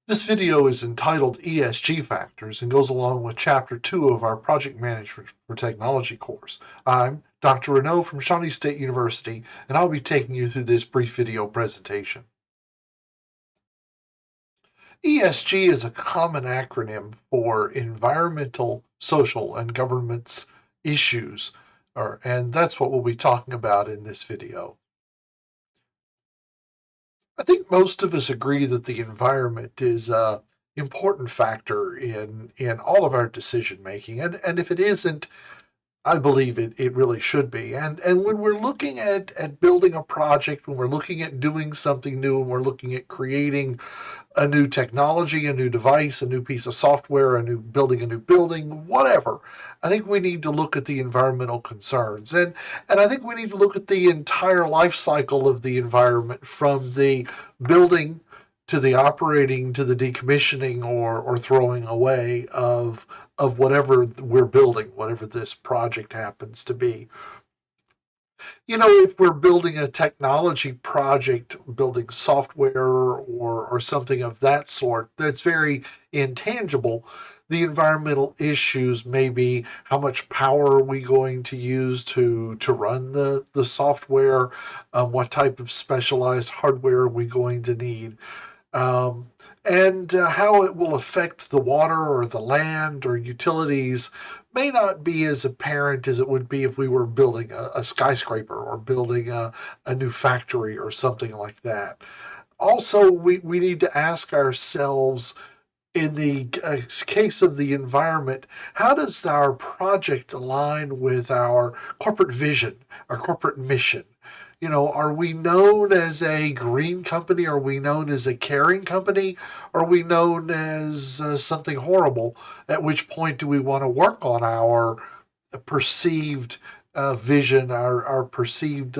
This video is entitled ESG Factors and goes along with Chapter 2 of our Project Management for Technology course. I'm Dr. Reneau from Shawnee State University, and I'll be taking you through this brief video presentation. ESG is a common acronym for environmental, social, and governance issues, and that's what we'll be talking about in this video. I think most of us agree that the environment is an important factor in all of our decision making, and if it isn't, I believe it really should be. And when we're looking at building a project, when we're looking at doing something new, and we're looking at creating a new technology, a new device, a new piece of software, a new building, whatever. I think we need to look at the environmental concerns. And I think we need to look at the entire life cycle of the environment, from the building to the operating to the decommissioning or throwing away of whatever we're building, whatever this project happens to be. If we're building a technology project, building software or something of that sort, that's very intangible. The environmental issues may be how much power are we going to use to run the software, what type of specialized hardware are we going to need, um, and how it will affect the water or the land or utilities may not be as apparent as it would be if we were building a skyscraper or building a new factory or something like that. Also, we need to ask ourselves, in the case of the environment, how does our project align with our corporate vision, our corporate mission? Are we known as a green company? Are we known as a caring company? Are we known as something horrible? At which point do we want to work on our perceived vision, our perceived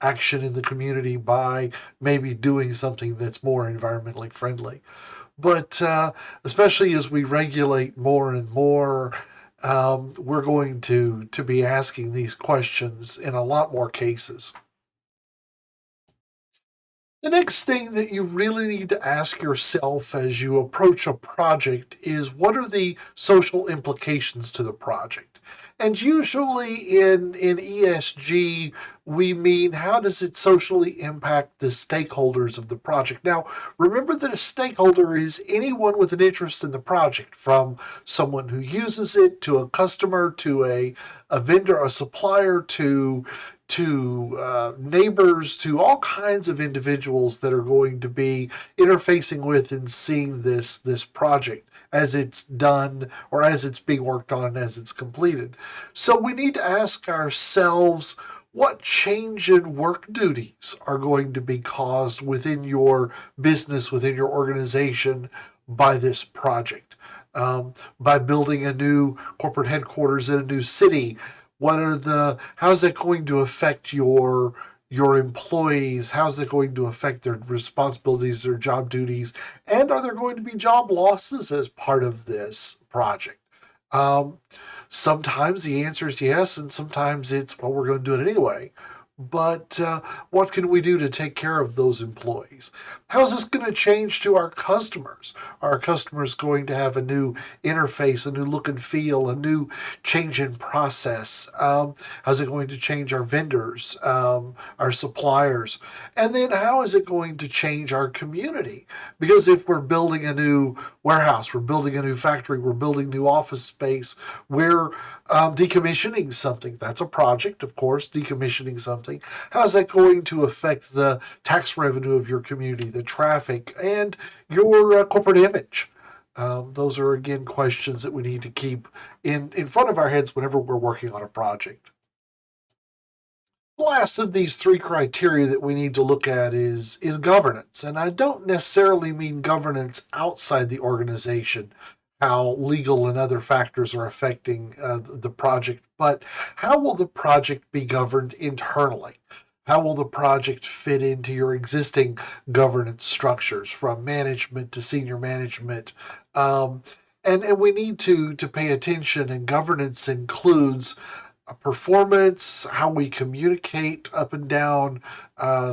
action in the community by maybe doing something that's more environmentally friendly? But especially as we regulate more and more, we're going to be asking these questions in a lot more cases. The next thing that you really need to ask yourself as you approach a project is, what are the social implications to the project? And usually in ESG, we mean, how does it socially impact the stakeholders of the project? Now, remember that a stakeholder is anyone with an interest in the project, from someone who uses it, to a customer, to a vendor, a supplier, to neighbors, to all kinds of individuals that are going to be interfacing with and seeing this project as it's done, or as it's being worked on, as it's completed. So we need to ask ourselves, what change in work duties are going to be caused within your business, within your organization, by this project? By building a new corporate headquarters in a new city, how's that going to affect your employees? How's that going to affect their responsibilities, their job duties? And are there going to be job losses as part of this project? Um, Sometimes the answer is yes, and sometimes it's, well, we're going to do it anyway. But what can we do to take care of those employees? How is this going to change to our customers? Are our customers going to have a new interface, a new look and feel, a new change in process? How's it going to change our vendors, our suppliers? And then how is it going to change our community? Because if we're building a new warehouse, we're building a new factory, we're building new office space, we're decommissioning something. That's a project, of course, decommissioning something. How's that going to affect the tax revenue of your community, the traffic, and your corporate image? Those are, again, questions that we need to keep in front of our heads whenever we're working on a project. The last of these three criteria that we need to look at is governance. And I don't necessarily mean governance outside the organization, how legal and other factors are affecting the project, but how will the project be governed internally? How will the project fit into your existing governance structures, from management to senior management? Um, and we need to pay attention, and governance includes, performance, how we communicate up and down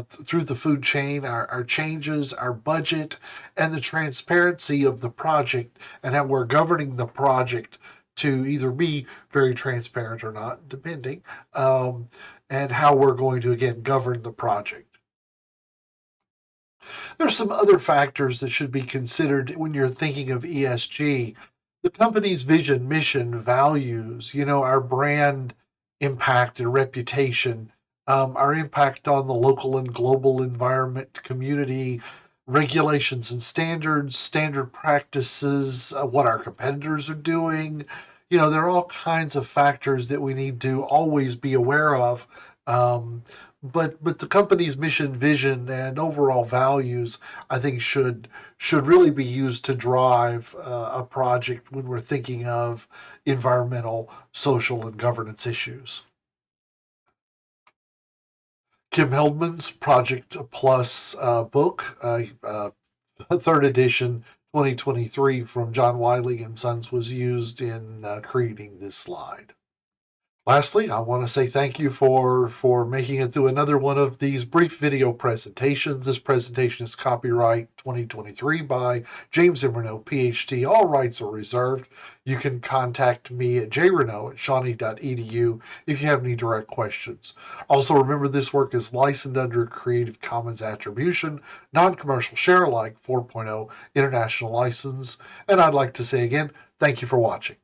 through the food chain, our changes, our budget, and the transparency of the project, and how we're governing the project to either be very transparent or not, depending, and how we're going to, again, govern the project. There's some other factors that should be considered when you're thinking of ESG. The company's vision, mission, values, our brand impact and reputation, our impact on the local and global environment, community, regulations and standards, standard practices, what our competitors are doing. There are all kinds of factors that we need to always be aware of. But the company's mission, vision, and overall values, I think, should really be used to drive a project when we're thinking of environmental, social, and governance issues. Kim Heldman's Project Plus book, third edition, 2023, from John Wiley and Sons, was used in creating this slide. Lastly, I want to say thank you for making it through another one of these brief video presentations. This presentation is copyright 2023 by James Reneau Ph.D. All rights are reserved. You can contact me at jreneau@shawnee.edu if you have any direct questions. Also, remember this work is licensed under Creative Commons Attribution, Non-Commercial Share Alike 4.0 International License. And I'd like to say again, thank you for watching.